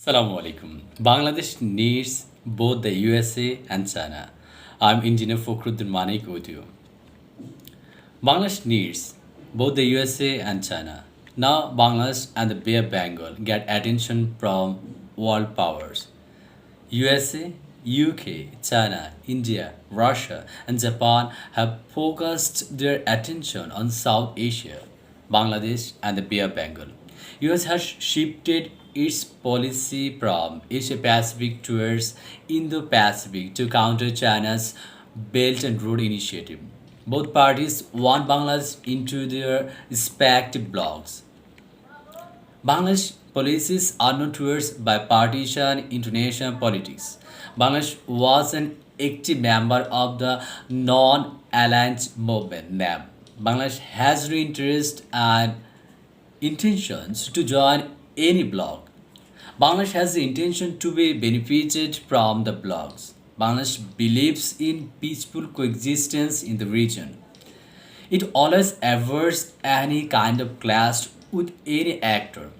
Assalamu alaikum. Bangladesh needs both the USA and China. I'm Engineer Fokor Manik with you. Bangladesh needs both the USA and China. Now Bangladesh and the Bay of Bengal get attention from world powers. USA, UK, China, India, Russia, and Japan have focused their attention on South Asia, Bangladesh, and the Bay of Bengal. US has shifted its policy from Asia Pacific towards Indo Pacific to counter China's Belt and Road Initiative. Both parties want Bangladesh into their respective blocs. Bangladesh policies are not towards bipartisan international politics. Bangladesh was an active member of the non-aligned movement NAM. Bangladesh has no interest and intentions to join any bloc. Bangladesh has the intention to be benefited from the blocs. Bangladesh believes in peaceful coexistence in the region. It always averts any kind of clash with any actor.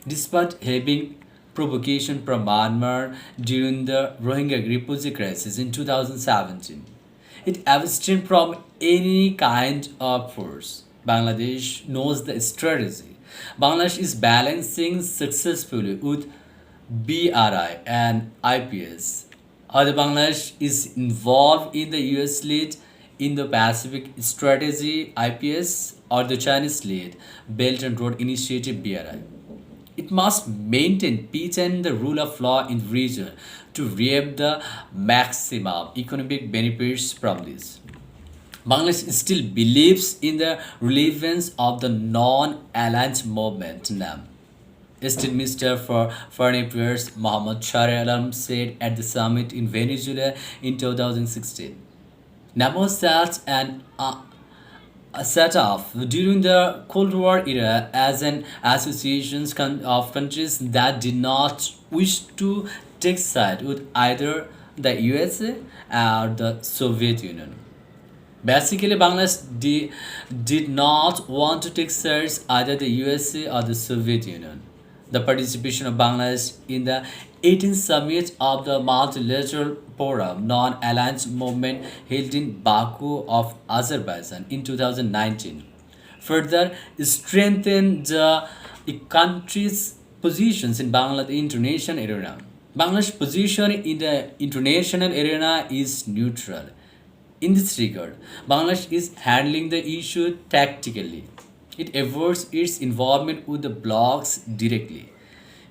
Despite having provocation from Myanmar during the Rohingya refugee crisis in 2017, it abstained from any kind of force. Bangladesh knows the strategy. Bangladesh is balancing successfully with BRI and IPS. Other Bangladesh is involved in the US led Indo-Pacific Strategy IPS or the Chinese led Belt and Road Initiative BRI. It must maintain peace and the rule of law in the region to reap the maximum economic benefits from this. Bangladesh still believes in the relevance of the non-aligned movement NAM. State Minister for Foreign Affairs Mohammad Shahriar Alam said at the summit in Venezuela in 2016. NAM sat and set up during the Cold War era as an association of countries that did not wish to take side with either the USA or the Soviet Union. Basically, Bangladesh did not want to take sides either the USA or the Soviet Union. The participation of Bangladesh in the 18th summit of the multilateral forum non-aligned movement held in Baku of Azerbaijan in 2019 further strengthened the country's positions in Bangladesh international arena. Bangladesh's position in the international arena is neutral. In this regard, Bangladesh is handling the issue tactically. It avoids its involvement with the blocs directly.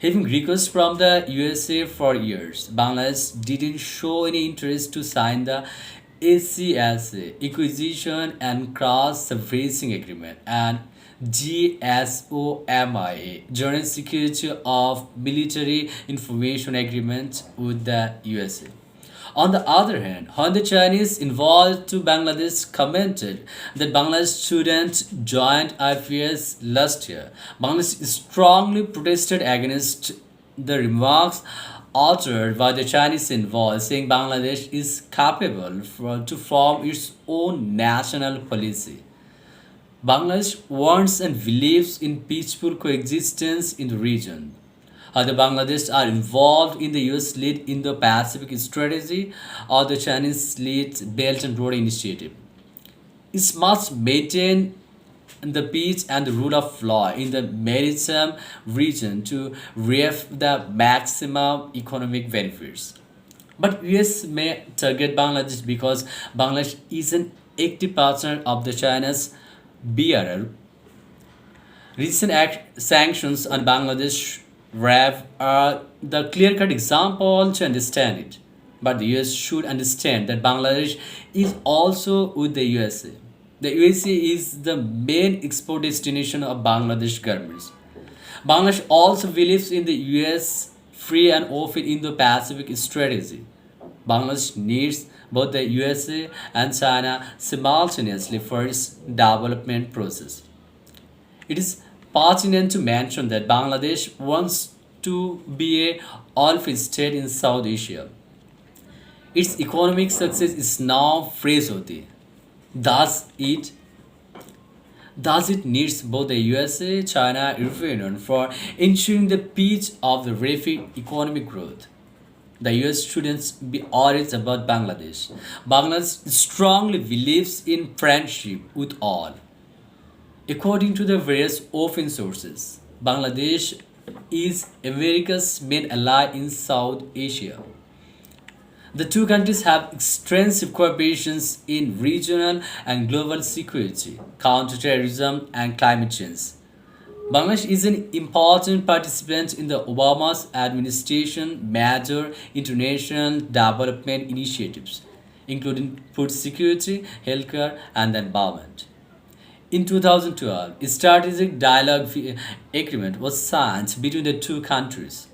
Having requests from the USA for years, Bangladesh didn't show any interest to sign the ACSA Acquisition and Cross Servicing Agreement and GSOMIA Joint Security of Military Information Agreement with the USA. On the other hand, when the Chinese involved to Bangladesh commented that Bangladesh shouldn't join IPS last year, Bangladesh strongly protested against the remarks uttered by the Chinese involved, saying Bangladesh is capable to form its own national policy. Bangladesh wants and believes in peaceful coexistence in the region. Other Bangladesh are involved in the US-led Indo-Pacific strategy or the Chinese-led Belt and Road Initiative. It must maintain the peace and the rule of law in the maritime region to reap the maximum economic benefits. But US may target Bangladesh because Bangladesh is an active partner of the China's BRL. Recent sanctions on Bangladesh RAV are the clear cut example to understand it. But the US should understand that Bangladesh is also with the USA. The USA is the main export destination of Bangladesh garments. Bangladesh also believes in the US free and open Indo-Pacific strategy. Bangladesh needs both the USA and China simultaneously for its development process. It is pertinent to mention that Bangladesh wants to be a all-free state in South Asia. Its economic success is now praiseworthy. Thus, Thus, it needs both the USA, China, European Union for ensuring the peace of the rapid economic growth. The US students be worried about Bangladesh. Bangladesh strongly believes in friendship with all. According to the various open sources, Bangladesh is America's main ally in South Asia. The two countries have extensive cooperations in regional and global security, counterterrorism, and climate change. Bangladesh is an important participant in the Obama's administration major international development initiatives, including food security, healthcare, and the environment. In 2012, a strategic dialogue agreement was signed between the two countries.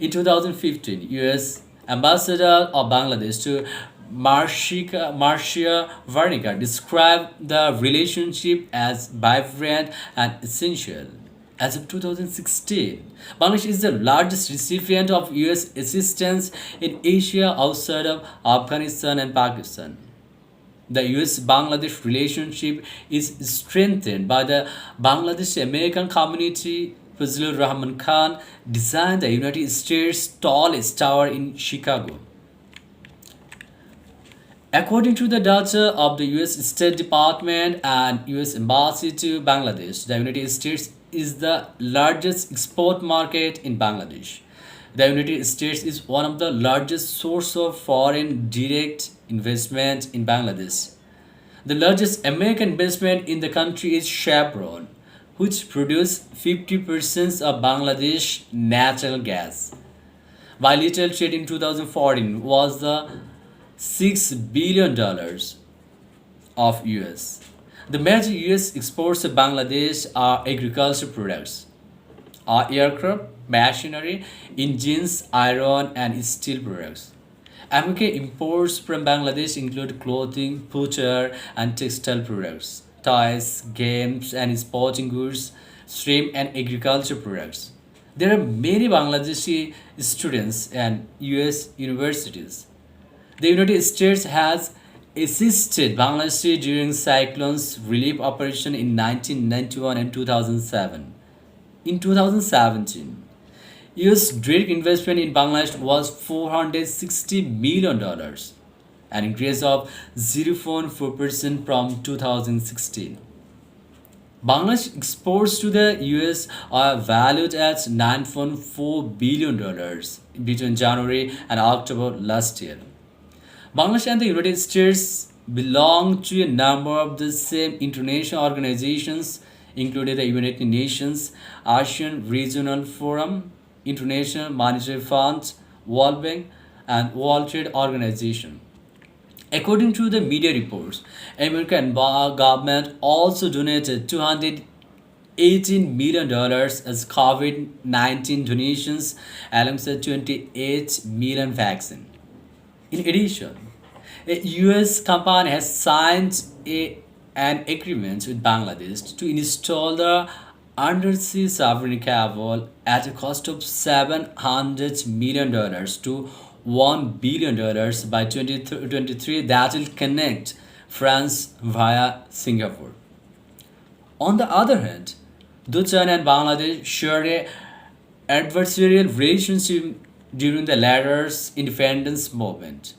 In 2015, U.S. Ambassador of Bangladesh to Marcia Varnika described the relationship as vibrant and essential. As of 2016, Bangladesh is the largest recipient of U.S. assistance in Asia outside of Afghanistan and Pakistan. The US Bangladesh relationship is strengthened by the Bangladesh American community. Fazlur Rahman Khan designed the United States' tallest tower in Chicago. According to the data of the US State Department and US Embassy to Bangladesh, the United States is the largest export market in Bangladesh. The United States is one of the largest source of foreign direct investment in Bangladesh. The largest American investment in the country is Chevron, which produces 50% of Bangladesh natural gas. Bilateral trade in 2014 was the $6 billion of US. The major US exports to Bangladesh are agricultural products, aircraft, machinery, engines, iron, and steel products. American imports from Bangladesh include clothing, footwear, and textile products, toys, games, and sporting goods, shrimp, and agriculture products. There are many Bangladeshi students and US universities. The United States has assisted Bangladesh during cyclones relief operation in 1991 and 2007. In 2017, US direct investment in Bangladesh was $460 million, an increase of 0.4% from 2016. Bangladesh exports to the US are valued at $9.4 billion between January and October last year. Bangladesh and the United States belong to a number of the same international organizations, including the United Nations, ASEAN Regional Forum, International Monetary Fund, World Bank, and World Trade Organization. According to the media reports, American government also donated $218 million as COVID-19 donations alongside 28 million vaccines. In addition, a US company has signed an agreement with Bangladesh to install the undersea submarine cable at a cost of $700 million to $1 billion by 2023 that will connect France via Singapore. On the other hand, though China and Bangladesh share a adversarial relationship during the latter's independence movement,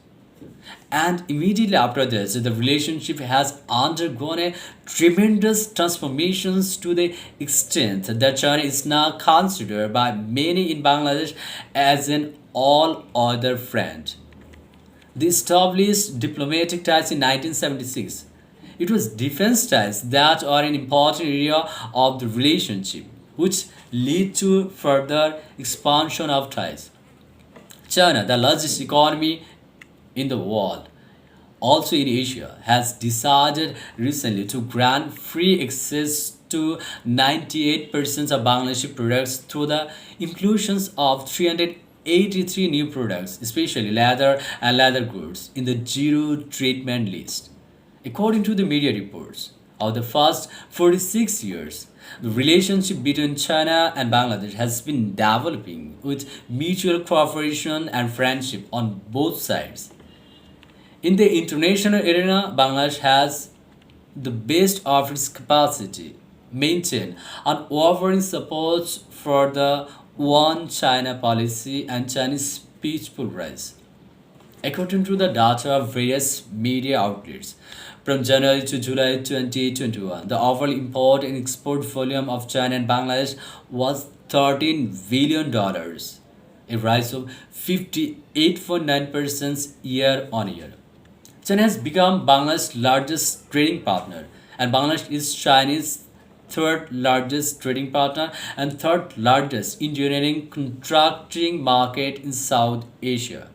and immediately after this, the relationship has undergone a tremendous transformations to the extent that China is now considered by many in Bangladesh as an all-other friend. They established diplomatic ties in 1976. It was defense ties that are an important area of the relationship, which lead to further expansion of ties. China, the largest economy in the world, also in Asia, has decided recently to grant free access to 98% of Bangladeshi products through the inclusions of 383 new products, especially leather and leather goods, in the zero treatment list. According to the media reports, of the first 46 years, the relationship between China and Bangladesh has been developing with mutual cooperation and friendship on both sides. In the international arena, Bangladesh has the best of its capacity, maintain unwavering support for the One China policy and Chinese peaceful rise. According to the data of various media outlets, from January to July 2021, the overall import and export volume of China and Bangladesh was $13 billion, a rise of 58.9% year on year. China has become Bangladesh's largest trading partner, and Bangladesh is Chinese third largest trading partner and third largest engineering contracting market in South Asia.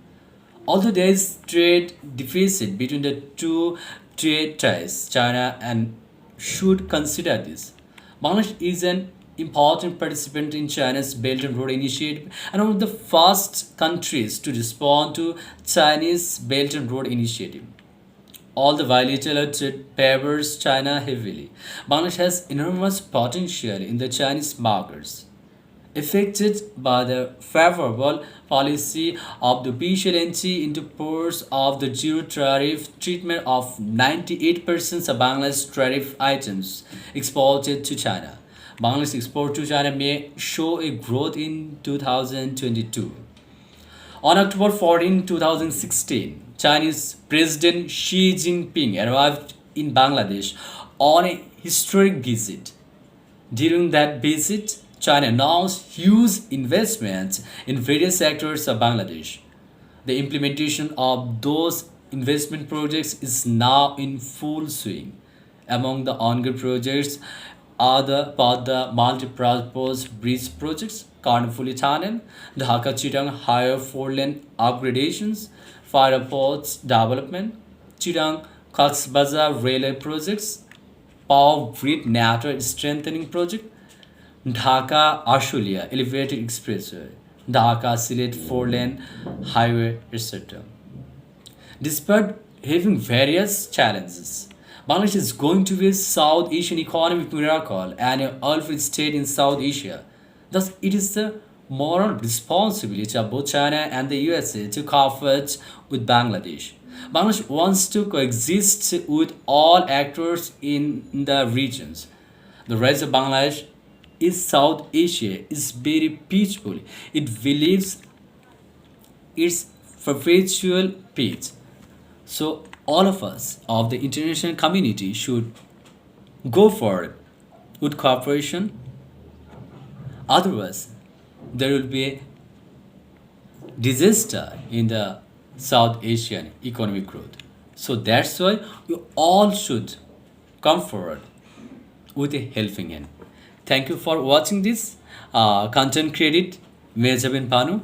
Although there is trade deficit between the two trade ties, China and should consider this. Bangladesh is an important participant in China's Belt and Road Initiative and one of the first countries to respond to Chinese Belt and Road Initiative. All the bilateral trade favors China heavily. Bangladesh has enormous potential in the Chinese markets. Affected by the favorable policy of the official entry into force of the zero tariff treatment of 98% of Bangladesh tariff items exported to China. Bangladesh export to China may show a growth in 2022. On October 14, 2016, Chinese President Xi Jinping arrived in Bangladesh on a historic visit. During that visit, China announced huge investments in various sectors of Bangladesh. The implementation of those investment projects is now in full swing. Among the ongoing projects are the multi-purpose bridge projects, Karnafuli Tunnel, the Dhaka Chittagong Higher Four Lane upgradations, fire ports development, Chittagong Cox's railway projects, power grid network strengthening project, Dhaka Ashulia elevated expressway, Dhaka Sylhet four lane highway, etc. Despite having various challenges, Bangladesh is going to be a South Asian economic miracle and a alpha state in South Asia. Thus, it is the moral responsibility of both China and the USA to cooperate with Bangladesh. Bangladesh wants to coexist with all actors in the regions. The rise of Bangladesh is South Asia is very peaceful. It believes its perpetual peace. So all of us of the international community should go forward with cooperation. Otherwise, there will be a disaster in the South Asian economic growth. So that's why we all should come forward with a helping hand. Thank you for watching this content credit Mehjabin Bhanu.